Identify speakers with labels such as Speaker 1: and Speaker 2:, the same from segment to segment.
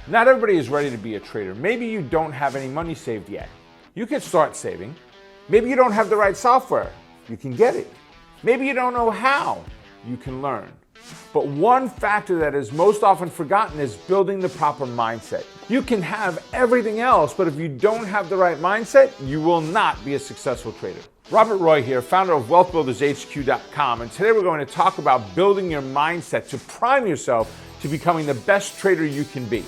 Speaker 1: Not everybody is ready to be a trader. Maybe you don't have any money saved yet. You can start saving. Maybe you don't have the right software. You can get it. Maybe you don't know how. You can learn. But one factor that is most often forgotten is building the proper mindset. You can have everything else, but if you don't have the right mindset, you will not be a successful trader. Robert Roy here, founder of wealthbuildershq.com, and today we're going to talk about building your mindset to prime yourself to becoming the best trader you can be.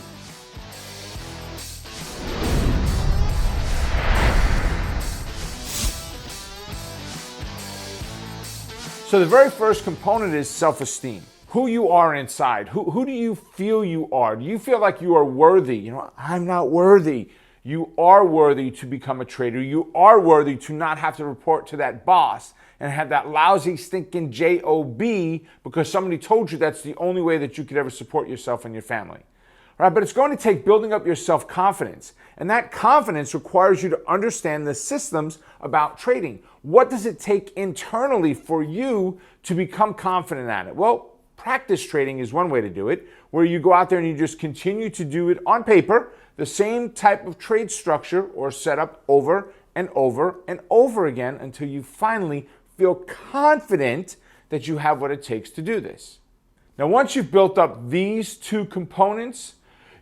Speaker 1: So the very first component is self-esteem. Who you are inside. Who do you feel you are? Do you feel like you are worthy? I'm not worthy. You are worthy to become a trader. You are worthy to not have to report to that boss and have that lousy, stinking job because somebody told you that's the only way that you could ever support yourself and your family. All right, but it's going to take building up your self-confidence. And that confidence requires you to understand the systems about trading. What does it take internally for you to become confident at it? Well, practice trading is one way to do it, where you go out there and you just continue to do it on paper, the same type of trade structure or setup over and over and over again until you finally feel confident that you have what it takes to do this. Now, once you've built up these two components,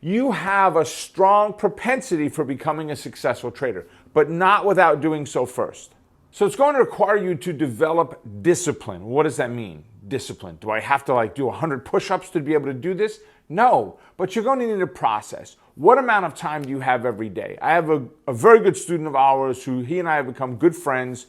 Speaker 1: you have a strong propensity for becoming a successful trader, but not without doing so first. So it's going to require you to develop discipline. What does that mean? Discipline. Do I have to do 100 push-ups to be able to do this? No, but you're going to need a process. What amount of time do you have every day? I have a very good student of ours who he and I have become good friends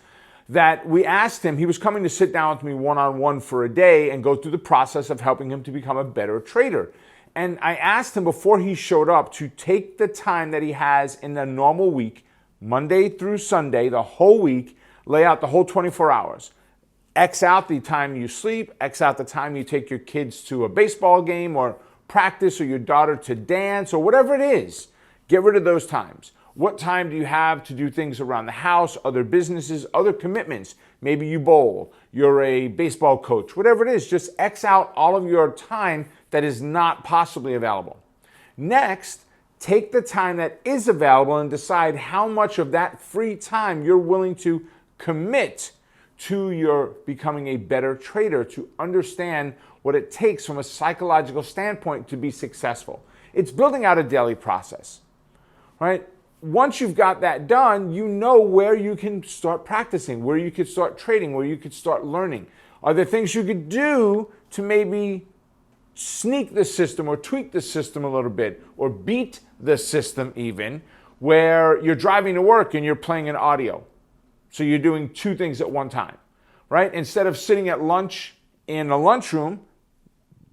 Speaker 1: that we asked him, he was coming to sit down with me one-on-one for a day and go through the process of helping him to become a better trader. And I asked him before he showed up to take the time that he has in a normal week, Monday through Sunday, the whole week, lay out the whole 24 hours. X out the time you sleep, X out the time you take your kids to a baseball game or practice or your daughter to dance or whatever it is. Get rid of those times. What time do you have to do things around the house, other businesses, other commitments? Maybe you bowl, you're a baseball coach, whatever it is, just X out all of your time that is not possibly available. Next, take the time that is available and decide how much of that free time you're willing to commit to your becoming a better trader, to understand what it takes from a psychological standpoint to be successful. It's building out a daily process, right? Once you've got that done, you know where you can start practicing, where you could start trading, where you could start learning. Are there things you could do to maybe sneak the system or tweak the system a little bit or beat the system even, where you're driving to work and you're playing an audio? So you're doing two things at one time, right? Instead of sitting at lunch in a lunchroom,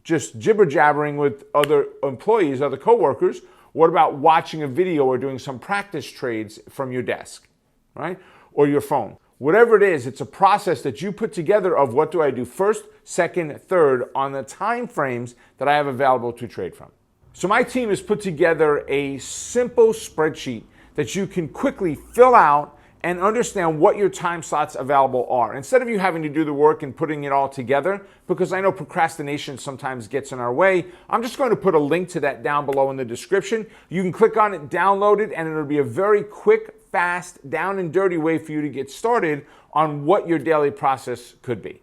Speaker 1: just jibber-jabbering with other employees, other coworkers, what about watching a video or doing some practice trades from your desk, right? Or your phone. Whatever it is, it's a process that you put together of what do I do first, second, third on the time frames that I have available to trade from. So my team has put together a simple spreadsheet that you can quickly fill out and understand what your time slots available are. Instead of you having to do the work and putting it all together, because I know procrastination sometimes gets in our way, I'm just going to put a link to that down below in the description. You can click on it, download it, and it'll be a very quick, fast, down and dirty way for you to get started on what your daily process could be.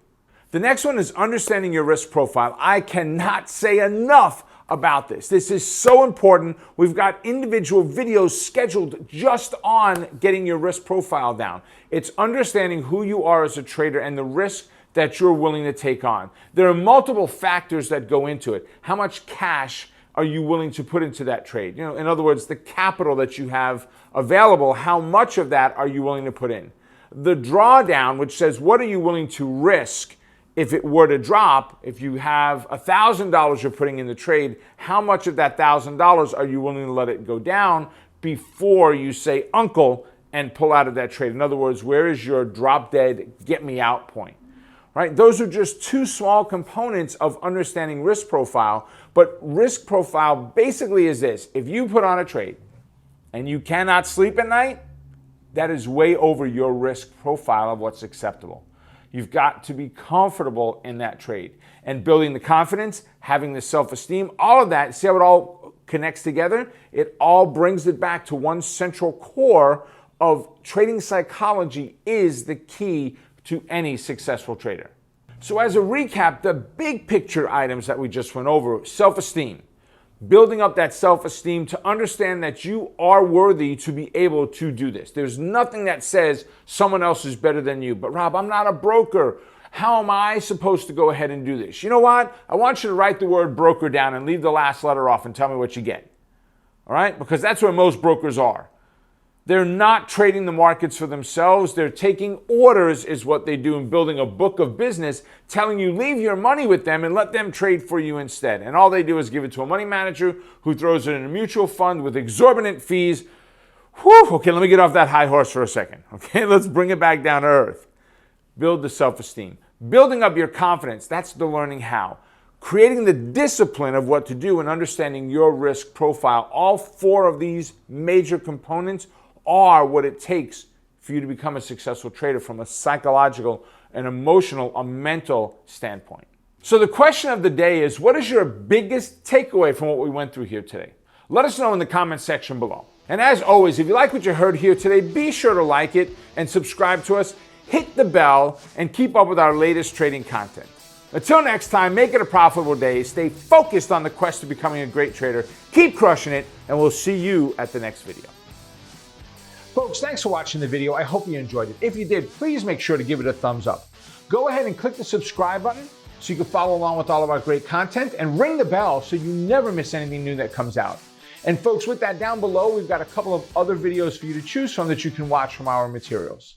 Speaker 1: The next one is understanding your risk profile. I cannot say enough about this. This is so important. We've got individual videos scheduled just on getting your risk profile down. It's understanding who you are as a trader and the risk that you're willing to take on. There are multiple factors that go into it. How much cash are you willing to put into that trade? In other words, the capital that you have available, how much of that are you willing to put in? The drawdown, which says what are you willing to risk if it were to drop. If you have $1,000 you're putting in the trade, how much of that $1,000 are you willing to let it go down before you say uncle and pull out of that trade? In other words, where is your drop dead, get me out point? Right? Those are just two small components of understanding risk profile. But risk profile basically is this: if you put on a trade and you cannot sleep at night, that is way over your risk profile of what's acceptable. You've got to be comfortable in that trade. And building the confidence, having the self-esteem, all of that, see how it all connects together? It all brings it back to one central core of trading psychology is the key to any successful trader. So as a recap, the big picture items that we just went over: self-esteem, building up that self-esteem to understand that you are worthy to be able to do this. There's nothing that says someone else is better than you. But Rob, I'm not a broker. How am I supposed to go ahead and do this? You know what? I want you to write the word broker down and leave the last letter off and tell me what you get. All right? Because that's where most brokers are. They're not trading the markets for themselves. They're taking orders is what they do, and building a book of business telling you leave your money with them and let them trade for you instead. And all they do is give it to a money manager who throws it in a mutual fund with exorbitant fees. Whew, okay, let me get off that high horse for a second. Okay, let's bring it back down to earth. Build the self-esteem. Building up your confidence, that's the learning how. Creating the discipline of what to do and understanding your risk profile. All four of these major components are what it takes for you to become a successful trader from a psychological, an emotional, a mental standpoint. So the question of the day is, what is your biggest takeaway from what we went through here today? Let us know in the comment section below. And as always, if you like what you heard here today, be sure to like it and subscribe to us, hit the bell, and keep up with our latest trading content. Until next time, make it a profitable day, stay focused on the quest to becoming a great trader, keep crushing it, and we'll see you at the next video. Folks, thanks for watching the video. I hope you enjoyed it. If you did, please make sure to give it a thumbs up. Go ahead and click the subscribe button so you can follow along with all of our great content, and ring the bell so you never miss anything new that comes out. And folks, with that down below, we've got a couple of other videos for you to choose from that you can watch from our materials.